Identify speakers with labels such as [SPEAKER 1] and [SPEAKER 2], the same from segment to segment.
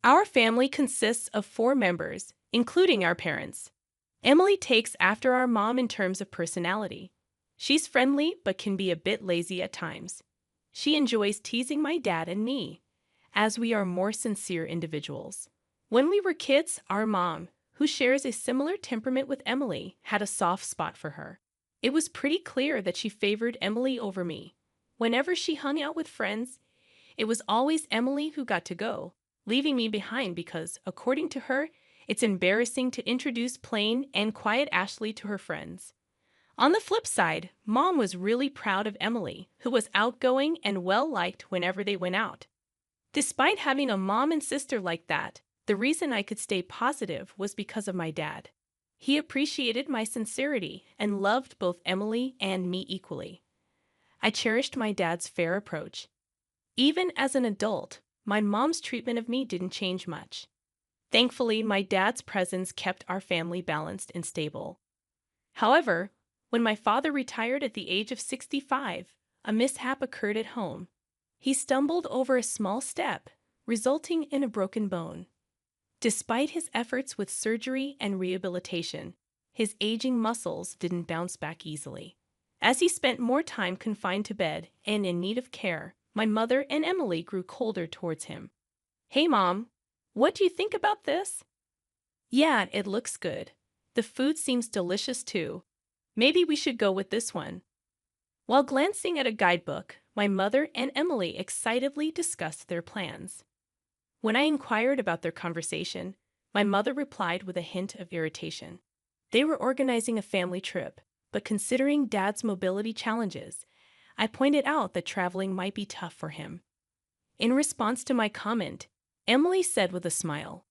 [SPEAKER 1] Our family consists of 4 members, including our parents. Emily takes after our mom in terms of personality. She's friendly but can be a bit lazy at times. She enjoys teasing my dad and me, as we are more sincere individuals. When we were kids, our mom, who shares a similar temperament with Emily, had a soft spot for her. It was pretty clear that she favored Emily over me. Whenever she hung out with friends, it was always Emily who got to go, leaving me behind because, according to her, it's embarrassing to introduce plain and quiet Ashley to her friends. On the flip side, Mom was really proud of Emily, who was outgoing and well-liked whenever they went out. Despite having a mom and sister like that, the reason I could stay positive was because of my dad. He appreciated my sincerity and loved both Emily and me equally. I cherished my dad's fair approach. Even as an adult, my mom's treatment of me didn't change much. Thankfully, my dad's presence kept our family balanced and stable. However, when my father retired at the age of 65, a mishap occurred at home. He stumbled over a small step, resulting in a broken bone. Despite his efforts with surgery and rehabilitation, his aging muscles didn't bounce back easily. As he spent more time confined to bed and in need of care, my mother and Emily grew colder towards him. "Hey, Mom, what do you think about this?" "Yeah, it looks good. The food seems delicious too. Maybe we should go with this one." While glancing at a guidebook, my mother and Emily excitedly discussed their plans. When I inquired about their conversation, my mother replied with a hint of irritation. They were organizing a family trip, but considering Dad's mobility challenges, I pointed out that traveling might be tough for him. In response to my comment, Emily said with a smile,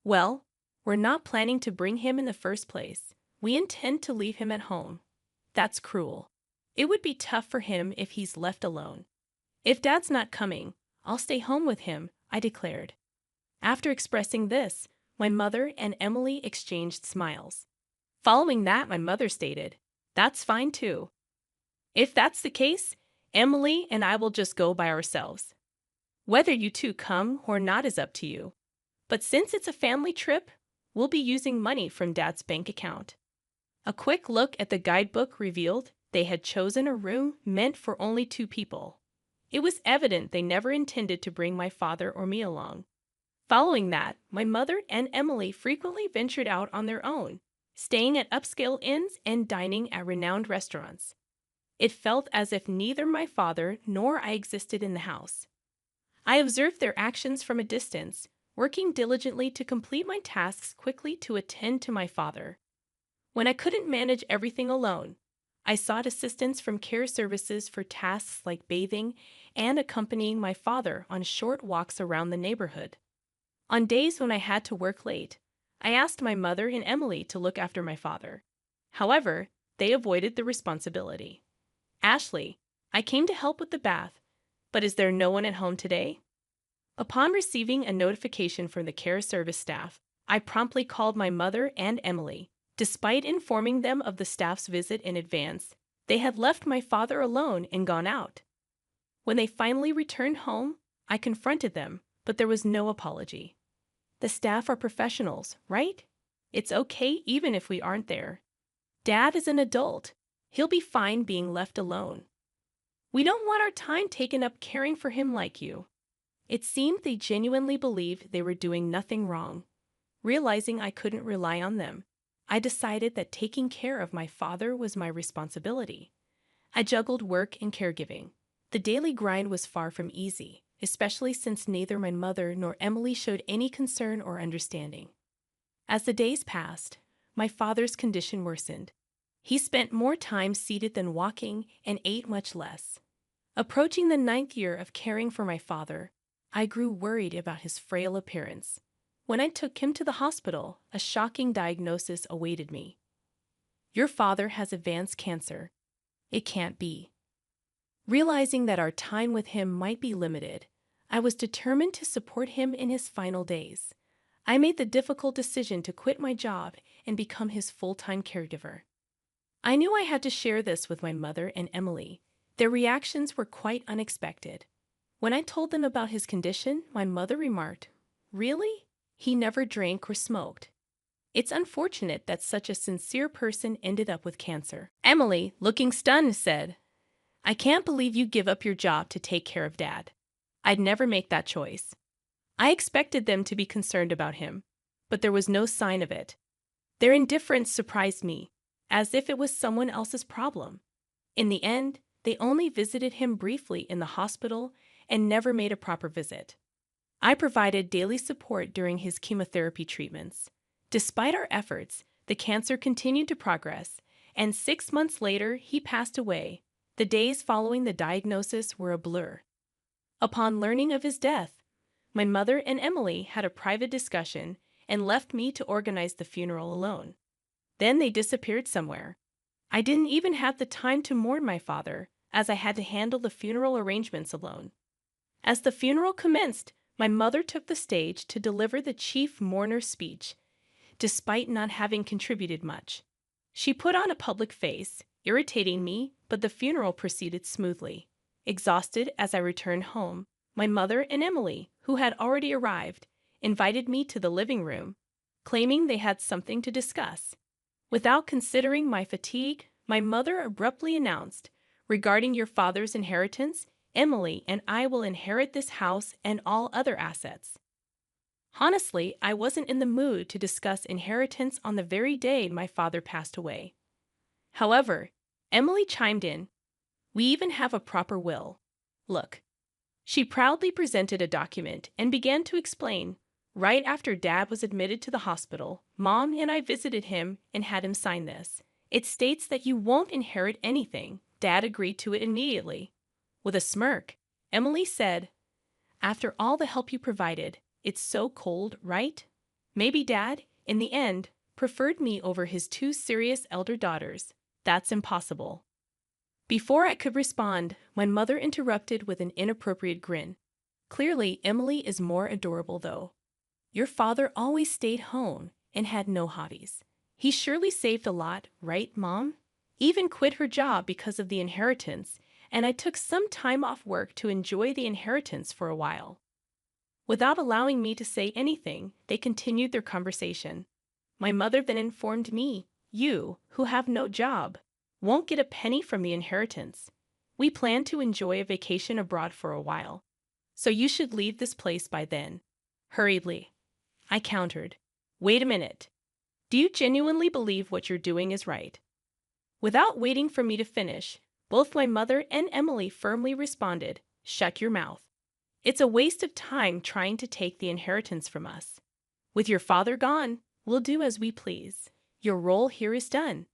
[SPEAKER 1] "Well, we're not planning to bring him in the first place. We intend to leave him at home. That's cruel. It would be tough for him if he's left alone." "If Dad's not coming, I'll stay home with him," I declared. After expressing this, my mother and Emily exchanged smiles. Following that, my mother stated, "That's fine too. If that's the case, Emily and I will just go by ourselves. Whether you two come or not is up to you. But since it's a family trip, we'll be using money from Dad's bank account." A quick look at the guidebook revealed they had chosen a room meant for only 2 people. It was evident they never intended to bring my father or me along. Following that, my mother and Emily frequently ventured out on their own, staying at upscale inns and dining at renowned restaurants. It felt as if neither my father nor I existed in the house. I observed their actions from a distance, working diligently to complete my tasks quickly to attend to my father. When I couldn't manage everything alone, I sought assistance from care services for tasks like bathing and accompanying my father on short walks around the neighborhood. On days when I had to work late, I asked my mother and Emily to look after my father. However, they avoided the responsibility. "Ashley, I came to help with the bath, but is there no one at home today?" Upon receiving a notification from the care service staff, I promptly called my mother and Emily. Despite informing them of the staff's visit in advance, they had left my father alone and gone out. When they finally returned home, I confronted them, but there was no apology. The staff are professionals, right? It's okay even if we aren't there. Dad is an adult. He'll be fine being left alone. We don't want our time taken up caring for him like you. It seemed they genuinely believed they were doing nothing wrong. Realizing I couldn't rely on them, I decided that taking care of my father was my responsibility. I juggled work and caregiving. The daily grind was far from easy, especially since neither my mother nor Emily showed any concern or understanding. As the days passed, my father's condition worsened. He spent more time seated than walking and ate much less. Approaching the 9th year of caring for my father, I grew worried about his frail appearance. When I took him to the hospital, a shocking diagnosis awaited me. "Your father has advanced cancer. It can't be." Realizing that our time with him might be limited, I was determined to support him in his final days. I made the difficult decision to quit my job and become his full-time caregiver. I knew I had to share this with my mother and Emily. Their reactions were quite unexpected. When I told them about his condition, my mother remarked, Really? He never drank or smoked. It's unfortunate that such a sincere person ended up with cancer. Emily, looking stunned, said, I can't believe you give up your job to take care of Dad. I'd never make that choice. I expected them to be concerned about him, but there was no sign of it. Their indifference surprised me, as if it was someone else's problem. In the end, they only visited him briefly in the hospital and never made a proper visit. I provided daily support during his chemotherapy treatments. Despite our efforts, the cancer continued to progress, and 6 months later, he passed away. The days following the diagnosis were a blur. Upon learning of his death, my mother and Emily had a private discussion and left me to organize the funeral alone. Then they disappeared somewhere. I didn't even have the time to mourn my father, as I had to handle the funeral arrangements alone. As the funeral commenced, my mother took the stage to deliver the chief mourner's speech, despite not having contributed much. She put on a public face, irritating me, but the funeral proceeded smoothly. Exhausted as I returned home, my mother and Emily, who had already arrived, invited me to the living room, claiming they had something to discuss. Without considering my fatigue, my mother abruptly announced, regarding your father's inheritance, Emily and I will inherit this house and all other assets. Honestly, I wasn't in the mood to discuss inheritance on the very day my father passed away. However, Emily chimed in, we even have a proper will. Look. She proudly presented a document and began to explain. Right after Dad was admitted to the hospital, Mom and I visited him and had him sign this. It states that you won't inherit anything. Dad agreed to it immediately. With a smirk, Emily said, after all the help you provided, it's so cold, right? Maybe Dad, in the end, preferred me over his two serious elder daughters. That's impossible. Before I could respond, my mother interrupted with an inappropriate grin. Clearly, Emily is more adorable, though. Your father always stayed home and had no hobbies. He surely saved a lot, right, Mom? Even quit her job because of the inheritance, and I took some time off work to enjoy the inheritance for a while. Without allowing me to say anything, they continued their conversation. My mother then informed me, you, who have no job, won't get a penny from the inheritance. We plan to enjoy a vacation abroad for a while, so you should leave this place by then. Hurriedly, I countered. Wait a minute. Do you genuinely believe what you're doing is right? Without waiting for me to finish, both my mother and Emily firmly responded, shut your mouth. It's a waste of time trying to take the inheritance from us. With your father gone, we'll do as we please. Your role here is done.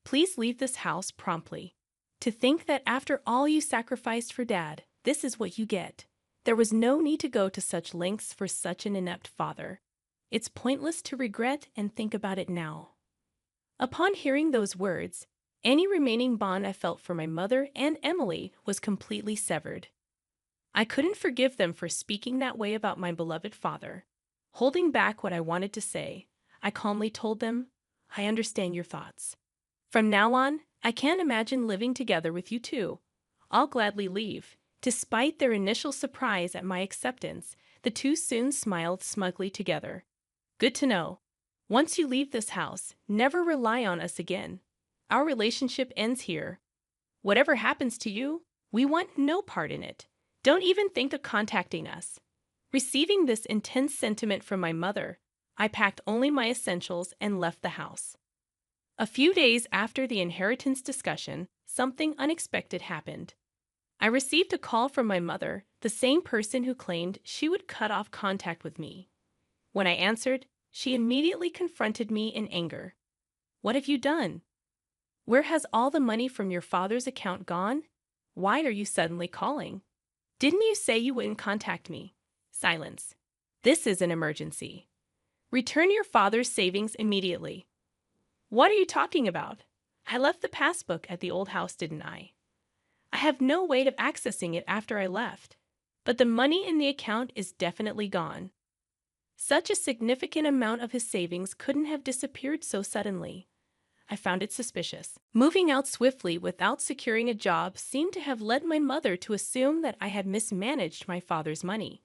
[SPEAKER 1] Please leave this house promptly. To think that after all you sacrificed for Dad, this is what you get. There was no need to go to such lengths for such an inept father. It's pointless to regret and think about it now. Upon hearing those words, any remaining bond I felt for my mother and Emily was completely severed. I couldn't forgive them for speaking that way about my beloved father. Holding back what I wanted to say, I calmly told them, I understand your thoughts. From now on, I can't imagine living together with you two. I'll gladly leave. Despite their initial surprise at my acceptance, the two soon smiled smugly together. Good to know. Once you leave this house, never rely on us again. Our relationship ends here. Whatever happens to you, we want no part in it. Don't even think of contacting us. Receiving this intense sentiment from my mother, I packed only my essentials and left the house. A few days after the inheritance discussion, something unexpected happened. I received a call from my mother, the same person who claimed she would cut off contact with me. When I answered, she immediately confronted me in anger. What have you done? Where has all the money from your father's account gone? Why are you suddenly calling? Didn't you say you wouldn't contact me? Silence. This is an emergency. Return your father's savings immediately. What are you talking about? I left the passbook at the old house, didn't I? I have no way of accessing it after I left, but the money in the account is definitely gone. Such a significant amount of his savings couldn't have disappeared so suddenly. I found it suspicious. Moving out swiftly without securing a job seemed to have led my mother to assume that I had mismanaged my father's money.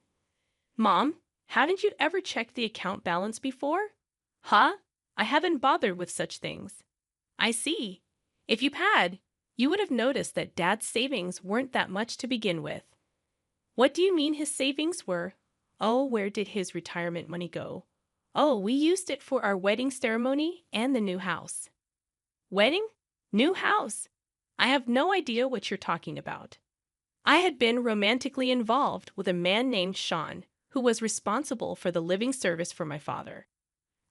[SPEAKER 1] Mom, Haven't you ever checked the account balance before? Huh? I haven't bothered with such things. I see. If you had, you would have noticed that Dad's savings weren't that much to begin with. What do you mean his savings were? Oh, where did his retirement money go? Oh, we used it for our wedding ceremony and the new house. Wedding? New house? I have no idea what you're talking about. I had been romantically involved with a man named Sean, who was responsible for the living service for my father.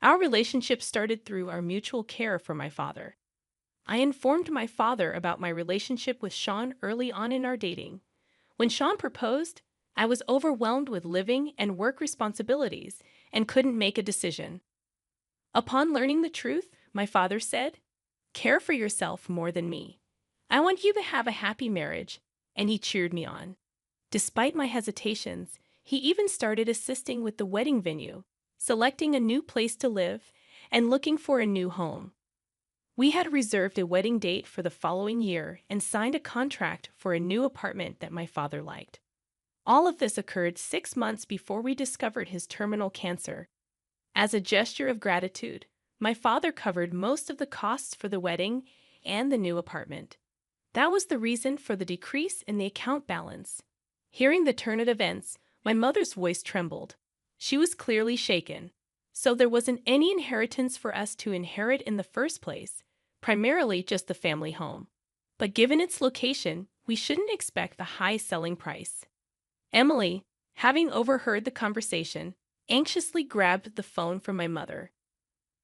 [SPEAKER 1] Our relationship started through our mutual care for my father. I informed my father about my relationship with Sean early on in our dating. When Sean proposed, I was overwhelmed with living and work responsibilities and couldn't make a decision. Upon learning the truth, my father said, "Care for yourself more than me. I want you to have a happy marriage," and he cheered me on. Despite my hesitations, he even started assisting with the wedding venue, selecting a new place to live, and looking for a new home. We had reserved a wedding date for the following year and signed a contract for a new apartment that my father liked. All of this occurred 6 months before we discovered his terminal cancer. As a gesture of gratitude, my father covered most of the costs for the wedding and the new apartment. That was the reason for the decrease in the account balance. Hearing the turn of events, my mother's voice trembled. She was clearly shaken. So there wasn't any inheritance for us to inherit in the first place, primarily just the family home. But given its location, we shouldn't expect the high selling price. Emily, having overheard the conversation, anxiously grabbed the phone from my mother.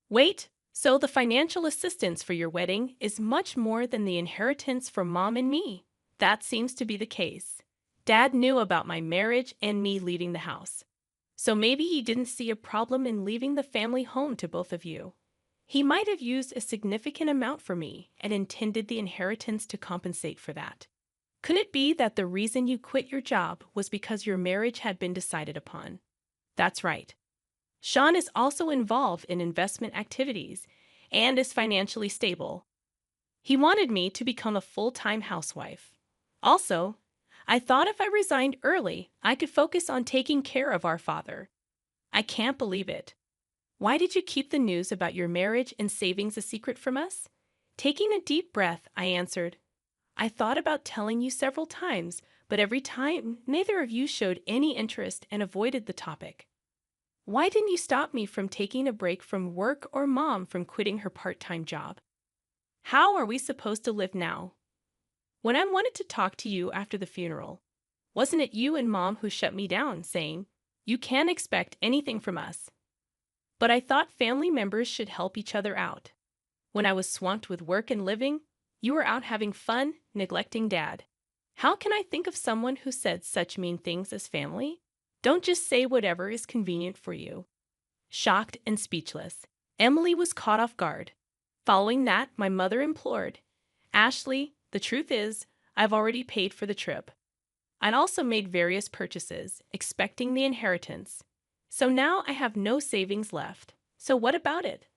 [SPEAKER 1] "Wait, so the financial assistance for your wedding is much more than the inheritance from Mom and me?" That seems to be the case. Dad knew about my marriage and me leaving the house. So maybe he didn't see a problem in leaving the family home to both of you. He might have used a significant amount for me and intended the inheritance to compensate for that. Could it be that the reason you quit your job was because your marriage had been decided upon? That's right. Sean is also involved in investment activities and is financially stable. He wanted me to become a full-time housewife. Also, I thought if I resigned early, I could focus on taking care of our father. I can't believe it. Why did you keep the news about your marriage and savings a secret from us? Taking a deep breath, I answered, "I thought about telling you several times, but every time, neither of you showed any interest and avoided the topic. Why didn't you stop me from taking a break from work or Mom from quitting her part-time job? How are we supposed to live now? When I wanted to talk to you after the funeral, wasn't it you and Mom who shut me down, saying, 'You can't expect anything from us'? But I thought family members should help each other out. When I was swamped with work and living, you were out having fun, neglecting Dad. How can I think of someone who said such mean things as family? Don't just say whatever is convenient for you." Shocked and speechless, Emily was caught off guard. Following that, my mother implored, "Ashley, the truth is, I've already paid for the trip. I'd also made various purchases, expecting the inheritance. So now I have no savings left. So what about it?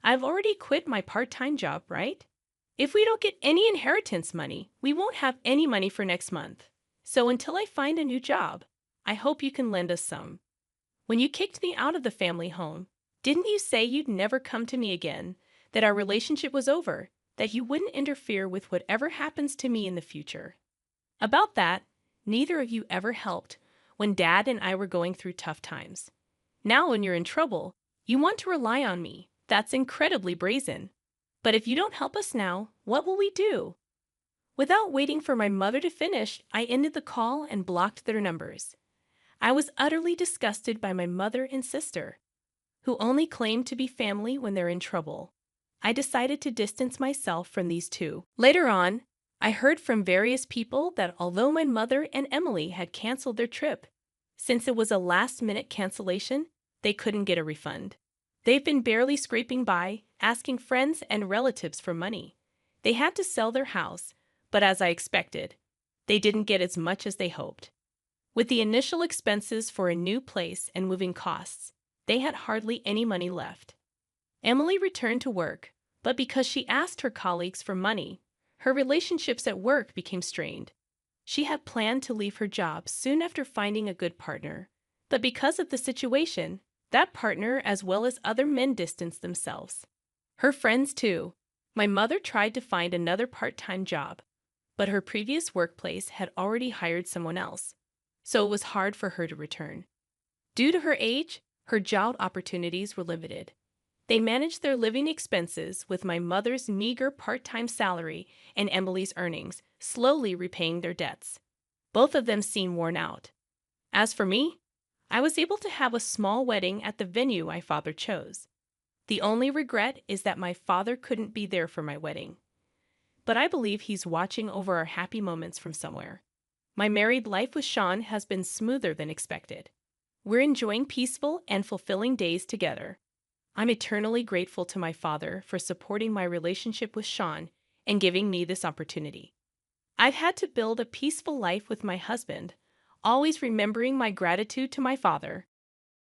[SPEAKER 1] I've already quit my part-time job, right? If we don't get any inheritance money, we won't have any money for next month. So until I find a new job, I hope you can lend us some. When you kicked me out of the family home, didn't you say you'd never come to me again, that our relationship was over, that you wouldn't interfere with whatever happens to me in the future? About that, neither of you ever helped when Dad and I were going through tough times. Now when you're in trouble, you want to rely on me. That's incredibly brazen. But if you don't help us now, what will we do?" Without waiting for my mother to finish, I ended the call and blocked their numbers. I was utterly disgusted by my mother and sister, who only claim to be family when they're in trouble. I decided to distance myself from these two. Later on, I heard from various people that although my mother and Emily had canceled their trip, since it was a last-minute cancellation, they couldn't get a refund. They've been barely scraping by, asking friends and relatives for money. They had to sell their house, but as I expected, they didn't get as much as they hoped. With the initial expenses for a new place and moving costs, they had hardly any money left. Emily returned to work, but because she asked her colleagues for money, her relationships at work became strained. She had planned to leave her job soon after finding a good partner. But because of the situation, that partner as well as other men distanced themselves. Her friends, too. My mother tried to find another part-time job, but her previous workplace had already hired someone else, so it was hard for her to return. Due to her age, her job opportunities were limited. They managed their living expenses with my mother's meager part-time salary and Emily's earnings, slowly repaying their debts. Both of them seemed worn out. As for me, I was able to have a small wedding at the venue my father chose. The only regret is that my father couldn't be there for my wedding. But I believe he's watching over our happy moments from somewhere. My married life with Sean has been smoother than expected. We're enjoying peaceful and fulfilling days together. I'm eternally grateful to my father for supporting my relationship with Sean and giving me this opportunity. I've had to build a peaceful life with my husband, always remembering my gratitude to my father